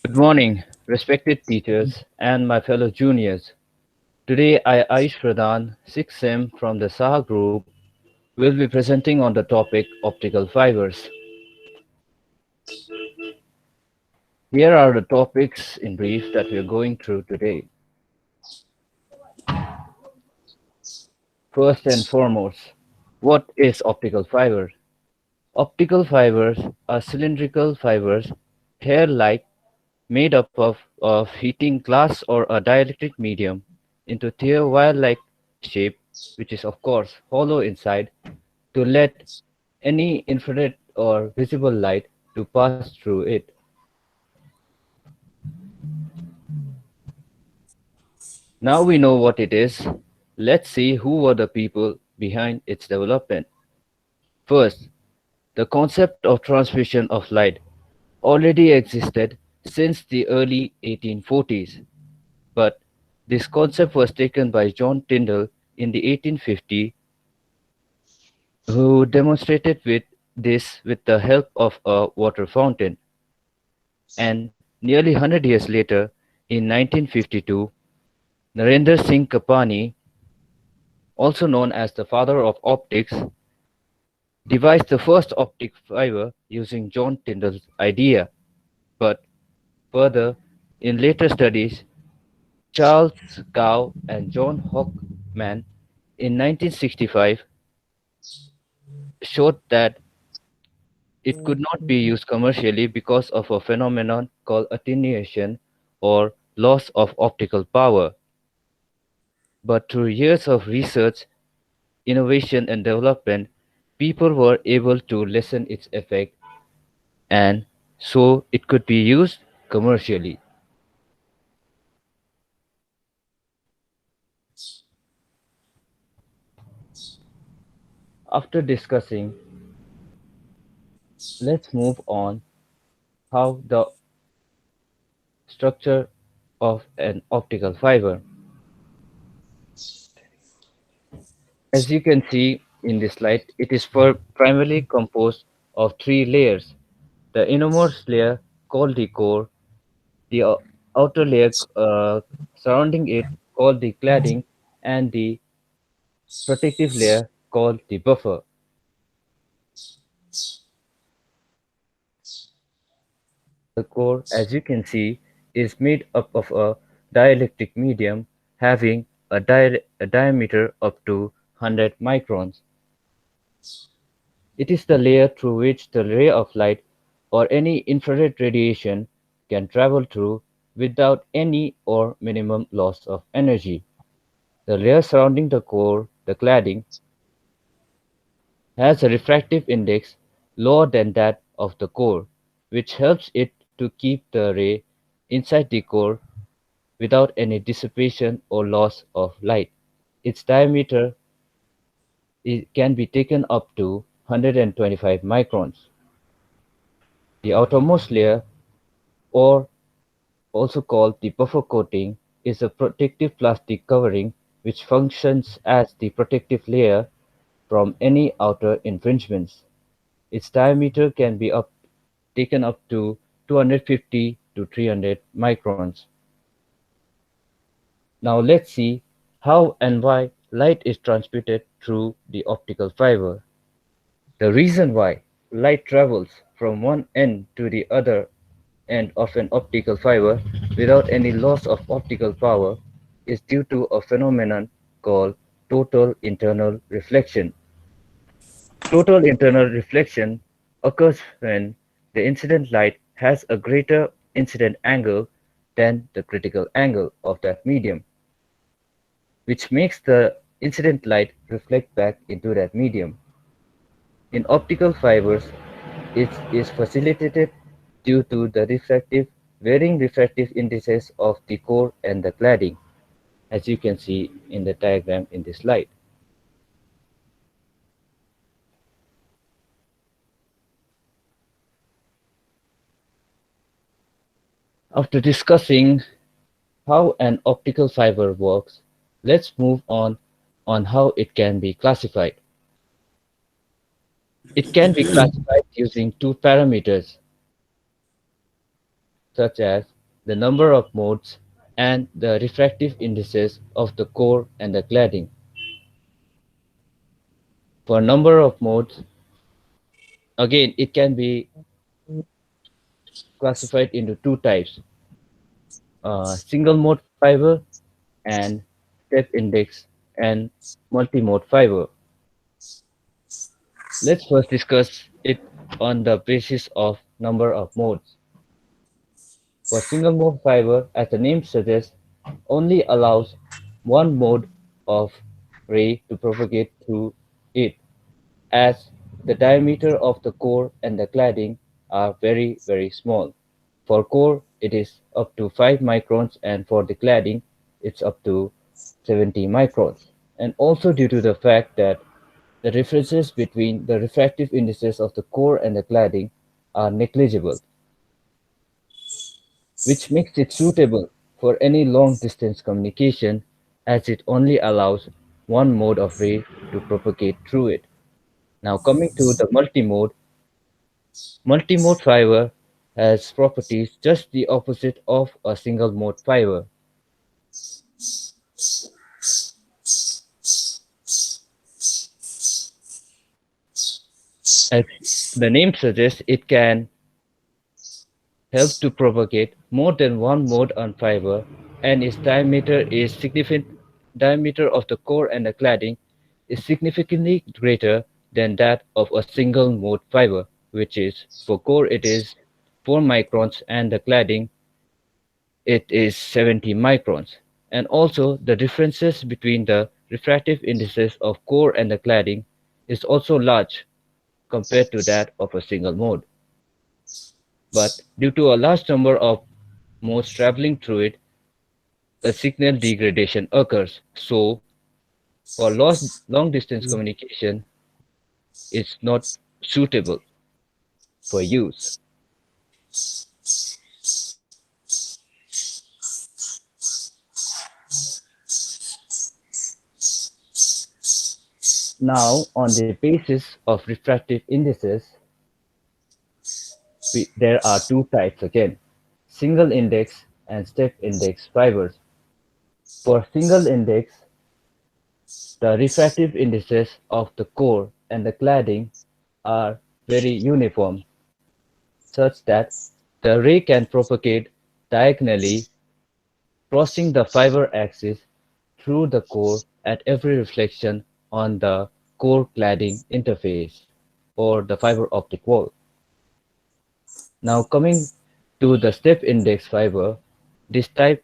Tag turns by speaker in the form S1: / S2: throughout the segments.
S1: Good morning, respected teachers and my fellow juniors. Today, Aaush Pradhan, 6th Sem from the Saha Group, will be presenting on the topic optical fibers. Here are the topics in brief that we are going through today. First and foremost, what is optical fiber? Optical fibers are cylindrical fibers, hair-like, made up of heating glass or a dielectric medium into thin wire-like shape, which is of course hollow inside, to let any infrared or visible light to pass through it. Now we know what it is. Let's see who were the people behind its development. First, the concept of transmission of light already existed since the early 1840s, but this concept was taken by John Tyndall in the 1850, who demonstrated with the help of a water fountain. And nearly 100 years later, in 1952, Narendra Singh Kapani, also known as the father of optics, devised the first optic fiber using John Tyndall's idea. But further, in later studies, Charles Gow and John Hockman in 1965 showed that it could not be used commercially because of a phenomenon called attenuation or loss of optical power. But through years of research, innovation, and development, people were able to lessen its effect, and so it could be used commercially. After discussing, let's move on how the structure of an optical fiber. As you can see in this slide, it is primarily composed of three layers. The innermost layer called the core, the outer layer surrounding it called the cladding, and the protective layer called the buffer. The core, as you can see, is made up of a dielectric medium having a diameter up to 100 microns. It is the layer through which the ray of light or any infrared radiation can travel through without any or minimum loss of energy. The layer surrounding the core, the cladding, has a refractive index lower than that of the core, which helps it to keep the ray inside the core without any dissipation or loss of light. Its diameter can be taken up to 125 microns. The outermost layer, or also called the buffer coating, is a protective plastic covering which functions as the protective layer from any outer infringements. Its diameter can be taken up to 250 to 300 microns. Now let's see how and why light is transmitted through the optical fiber. The reason why light travels from one end to the other end of an optical fiber without any loss of optical power is due to a phenomenon called total internal reflection. Total internal reflection occurs when the incident light has a greater incident angle than the critical angle of that medium, which makes the incident light reflect back into that medium. In optical fibers, it is facilitated due to the varying refractive indices of the core and the cladding, as you can see in the diagram in this slide. After discussing how an optical fiber works, let's move on how it can be classified. It can be classified using two parameters, such as the number of modes, and the refractive indices of the core and the cladding. For number of modes, again, it can be classified into two types, single mode fiber and step index and multi-mode fiber. Let's first discuss it on the basis of number of modes. For single mode fiber, as the name suggests, only allows one mode of ray to propagate through it, as the diameter of the core and the cladding are very, very small. For core, it is up to 5 microns, and for the cladding, it's up to 70 microns. And also due to the fact that the differences between the refractive indices of the core and the cladding are negligible, which makes it suitable for any long distance communication as it only allows one mode of ray to propagate through it. Now coming to the multi-mode fiber has properties just the opposite of a single mode fiber. As the name suggests, it can help to propagate more than one mode on fiber, and its diameter is significant diameter of the core and the cladding is significantly greater than that of a single mode fiber, which is for core it is 4 microns and the cladding it is 70 microns. And also the differences between the refractive indices of core and the cladding is also large compared to that of a single mode. But due to a large number of modes traveling through it, a signal degradation occurs. So, for long distance communication, it's not suitable for use. Now, on the basis of refractive indices, there are two types again, single index and step index fibers. For single index, the refractive indices of the core and the cladding are very uniform, such that the ray can propagate diagonally, crossing the fiber axis through the core at every reflection on the core cladding interface or the fiber optic wall. Now coming to the step index fiber, this type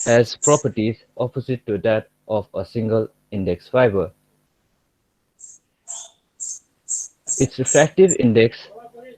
S1: has properties opposite to that of a single index fiber. Its refractive index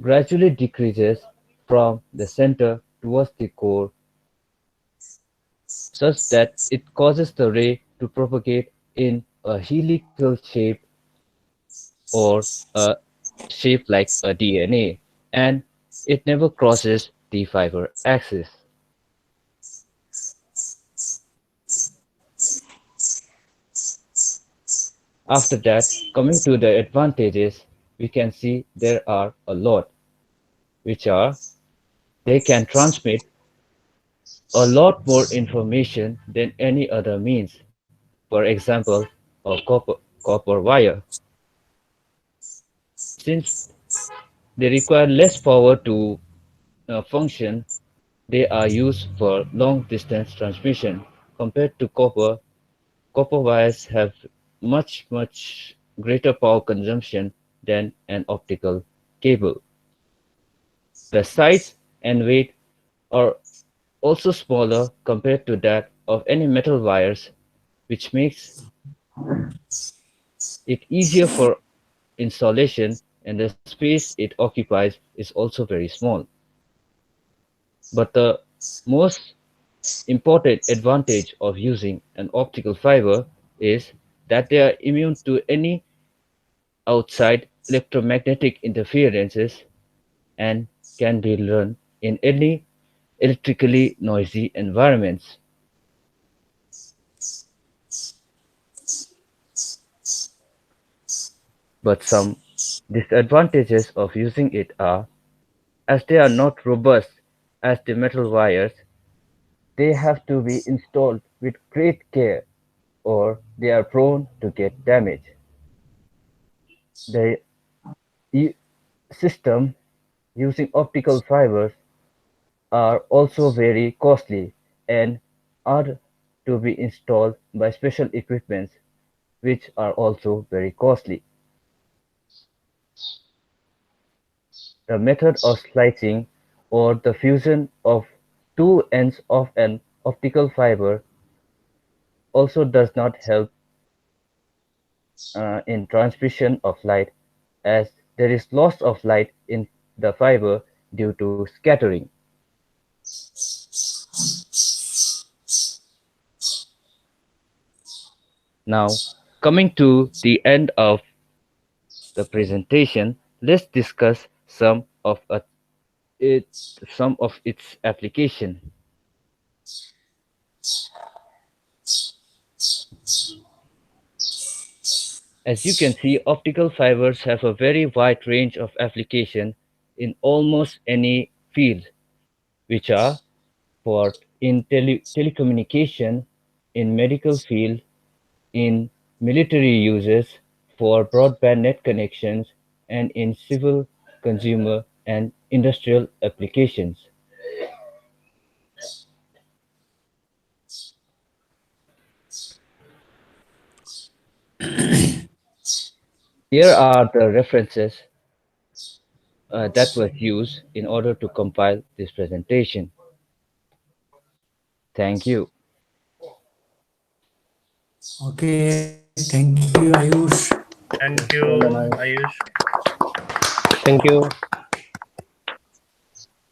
S1: gradually decreases from the center towards the core such that it causes the ray to propagate in a helical shape or a shape like a DNA, and it never crosses the fiber axis. After that, coming to the advantages, we can see there are a lot, which are they can transmit a lot more information than any other means. For example, a copper wire. Since they require less power to function, they are used for long distance transmission. Compared to copper, copper wires have much greater power consumption than an optical cable. The size and weight are also smaller compared to that of any metal wires, which makes it easier for installation, and the space it occupies is also very small. But the most important advantage of using an optical fiber is that they are immune to any outside electromagnetic interferences and can be run in any electrically noisy environments. But some disadvantages of using it are as they are not robust as the metal wires, they have to be installed with great care or they are prone to get damaged. The e- system using optical fibers are also very costly and are to be installed by special equipments which are also very costly. The method of slicing or the fusion of two ends of an optical fiber also does not help in transmission of light as there is loss of light in the fiber due to scattering. Now, coming to the end of the presentation, let's discuss it, some of its application. As you can see, optical fibers have a very wide range of application in almost any field, which are for in telecommunication, in medical field, in military uses, for broadband net connections, and in civil, consumer, and industrial applications. Here are the references that was used in order to compile this presentation. Thank you.
S2: Okay, thank you, Ayush.
S3: Thank
S4: Well done,
S3: you,
S4: Ayush.
S3: Ayush.
S4: Thank you.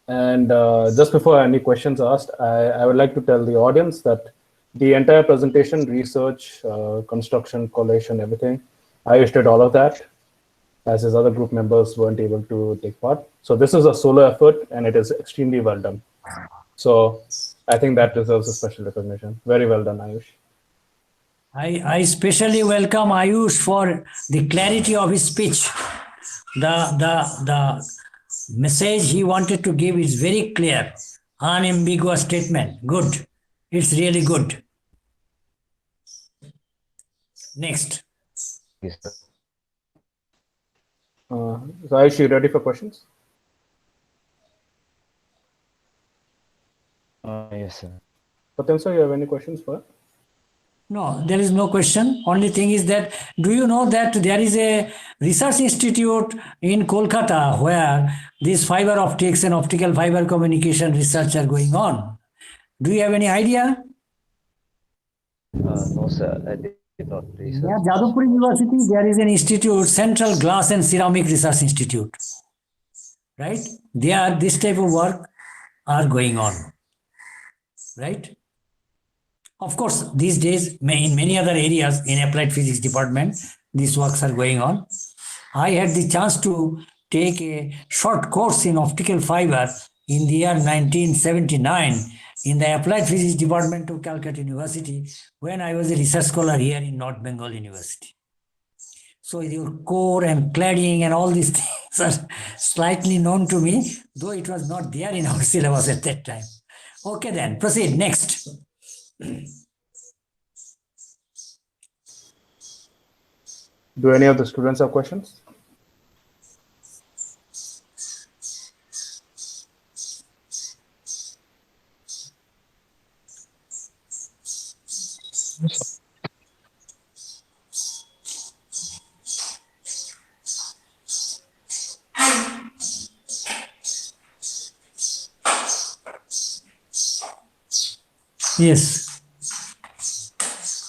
S4: And just before any questions asked, I would like to tell the audience that the entire presentation, research, construction, collation, everything, Ayush did all of that, as his other group members weren't able to take part. So this is a solo effort, and it is extremely well done. So I think that deserves a special recognition. Very well done, Ayush.
S2: I especially welcome Ayush for the clarity of his speech. The message he wanted to give is very clear, unambiguous statement. Good. It's really good. Next.
S1: Thank you, sir.
S4: So Ayush, you ready for questions?
S1: Yes, sir.
S4: Patem sir, you have any questions for?
S2: No, there is no question. Only thing is that do you know that there is a research institute in Kolkata where these fiber optics and optical fiber communication research are going on? Do you have any idea?
S1: No, sir, I did not research
S2: Near
S1: this.
S2: Jadavpur University, there is an institute, Central Glass and Ceramic Research Institute, right? There, this type of work are going on, right? Of course, these days, in many other areas in applied physics department, these works are going on. I had the chance to take a short course in optical fiber in the year 1979 in the applied physics department of Calcutta University when I was a research scholar here in North Bengal University. So your core and cladding and all these things are slightly known to me, though it was not there in our syllabus at that time. Okay, then proceed next.
S4: Do any of the students have questions?
S2: Yes.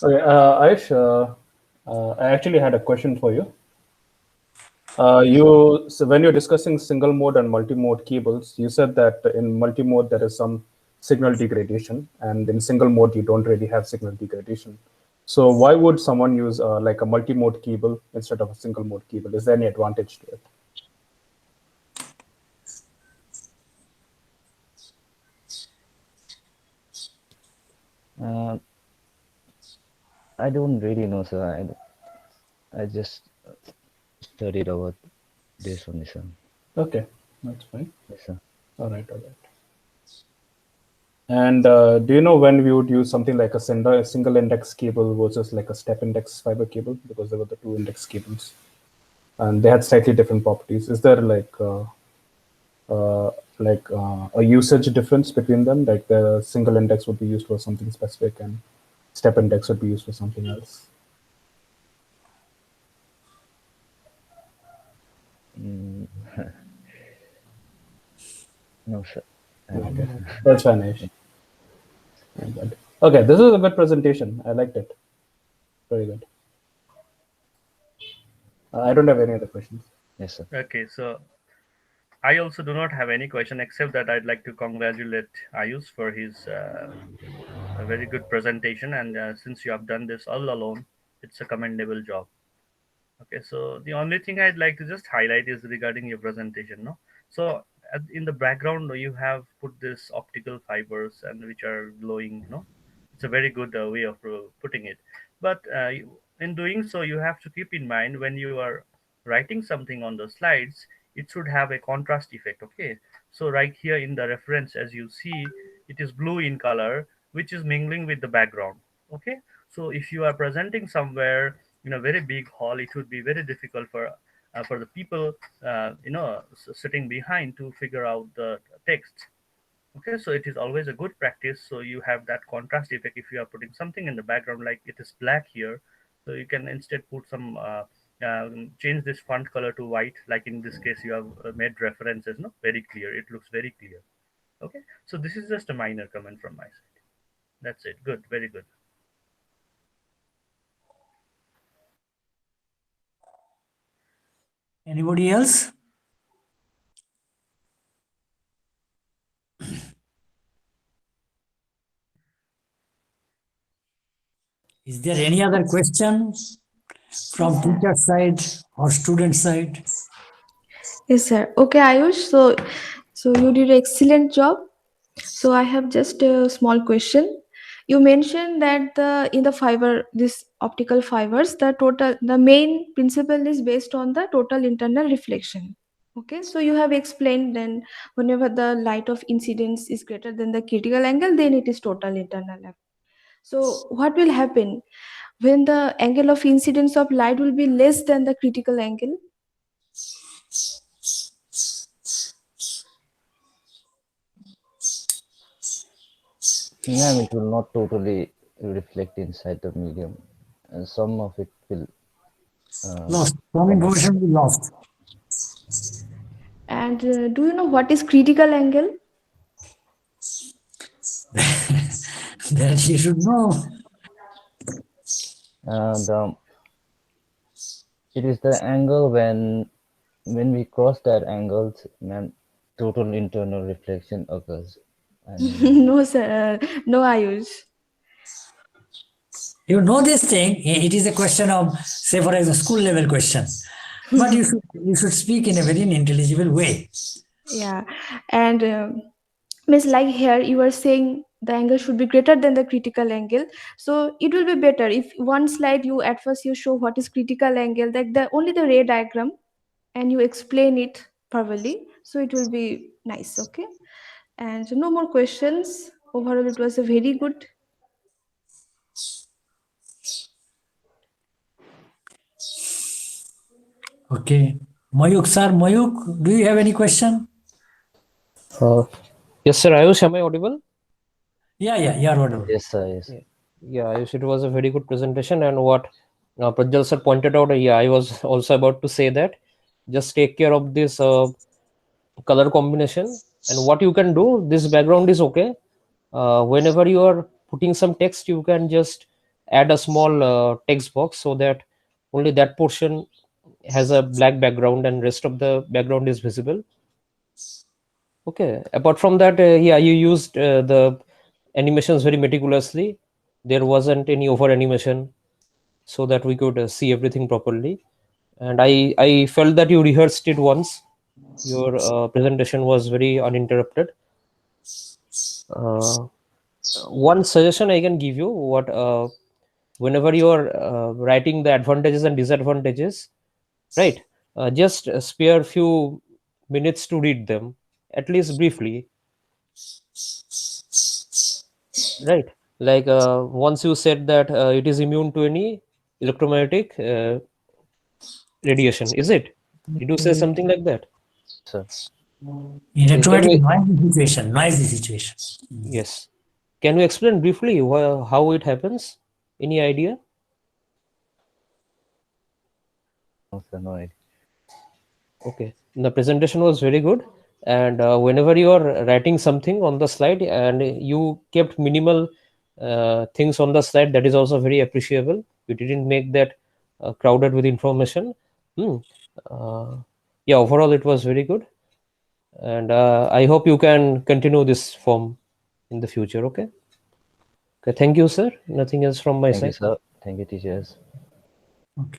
S4: Okay, Ayush, I actually had a question for you. So when you're discussing single mode and multi-mode cables, you said that in multi-mode there is some signal degradation, and in single mode you don't really have signal degradation. So why would someone use like a multi-mode cable instead of a single mode cable? Is there any advantage to it?
S1: Uh, I don't really know, sir. I just studied about this only, sir.
S4: Okay, that's fine.
S1: Yes, sir.
S4: All right, all right. And do you know when we would use something like a single index cable versus like a step index fiber cable? Because there were the two index cables and they had slightly different properties. Is there uh, a usage difference between them? Like the single index would be used for something specific and step index would be used for something else.
S1: Mm, no, sir.
S4: Okay, that's fine, Aish. Good. Okay, this is a good presentation. I liked it. Very good. I don't have any other questions.
S1: Yes, sir.
S3: Okay, so I also do not have any question except that I'd like to congratulate Ayush for his a very good presentation. And since you have done this all alone, it's a commendable job. Okay, so the only thing I'd like to just highlight is regarding your presentation. No, so in the background you have put this optical fibers and which are glowing. No, it's a very good way of putting it. But in doing so, you have to keep in mind when you are writing something on the slides, it should have a contrast effect. Okay, so right here in the reference, as you see, it is blue in color, which is mingling with the background. Okay, so if you are presenting somewhere in a very big hall, it would be very difficult for the people sitting behind to figure out the text. Okay, so it is always a good practice, so you have that contrast effect. If you are putting something in the background like it is black here, so you can instead put some change this font color to white, like in this case you have made references, no, very clear, it looks very clear. Okay, so this is just a minor comment from my side. That's it. Good, very good.
S2: Anybody else? Is there any other question from teacher side or student side?
S5: Yes, sir. Okay, Ayush. So you did an excellent job. So I have just a small question. You mentioned that in the fiber, this optical fibers, the main principle is based on the total internal reflection. Okay, so you have explained then whenever the light of incidence is greater than the critical angle, then it is total internal. So what will happen when the angle of incidence of light will be less than the critical angle?
S1: Ma'am, it will not totally reflect inside the medium, and some of it will
S2: Lost. Some
S1: come out.
S2: information we lost.
S5: And do you know what is critical angle?
S2: That you should know.
S1: And it is the angle when we cross that angle, ma'am, total internal reflection occurs. And
S5: No, sir. No, Ayush.
S2: You know this thing. It is a question of, say, for example, school level question. But you should speak in a very intelligible way.
S5: Yeah. And Miss, like here, you are saying the angle should be greater than the critical angle. So it will be better if one slide you at first you show what is critical angle, like the only the ray diagram, and you explain it thoroughly. So it will be nice. Okay. And no more questions. Overall, it was a very good.
S2: Okay. Mayuk sir, Mayuk, do you have any question?
S6: Uh, yes, sir. Ayush, am I audible?
S2: Yeah, you are audible.
S1: yes, sir, yes.
S6: Yeah, yeah, Ayush, it was a very good presentation. And what Prajjal sir pointed out, yeah, I was also about to say that just take care of this color combination. And what you can do, this background is okay. Whenever you are putting some text, you can just add a small text box so that only that portion has a black background and rest of the background is visible. Okay. Apart from that, yeah, you used the animations very meticulously. There wasn't any over animation, so that we could see everything properly. And I felt that you rehearsed it once. Your presentation was very uninterrupted. Uh, One suggestion I can give you: what whenever you are writing the advantages and disadvantages, right? Just spare few minutes to read them, at least briefly. right? Like once you said that it is immune to any electromagnetic radiation, is it? Did you say something like that?
S1: Sir.
S6: Can
S2: Electromagnetic
S6: you?
S2: noisy situation.
S6: Yes. Can you explain briefly how it happens? Any idea?
S1: No, sir, no idea.
S6: Okay. The presentation was very good. And whenever you are writing something on the slide and you kept minimal things on the slide, that is also very appreciable. You didn't make that crowded with information. Hmm. Uh, yeah, overall, it was very good. And I hope you can continue this form in the future. Okay. Okay. Thank you, sir. Nothing else from my
S1: Thank you,
S6: side.
S1: sir. Thank you, teachers.
S2: Okay.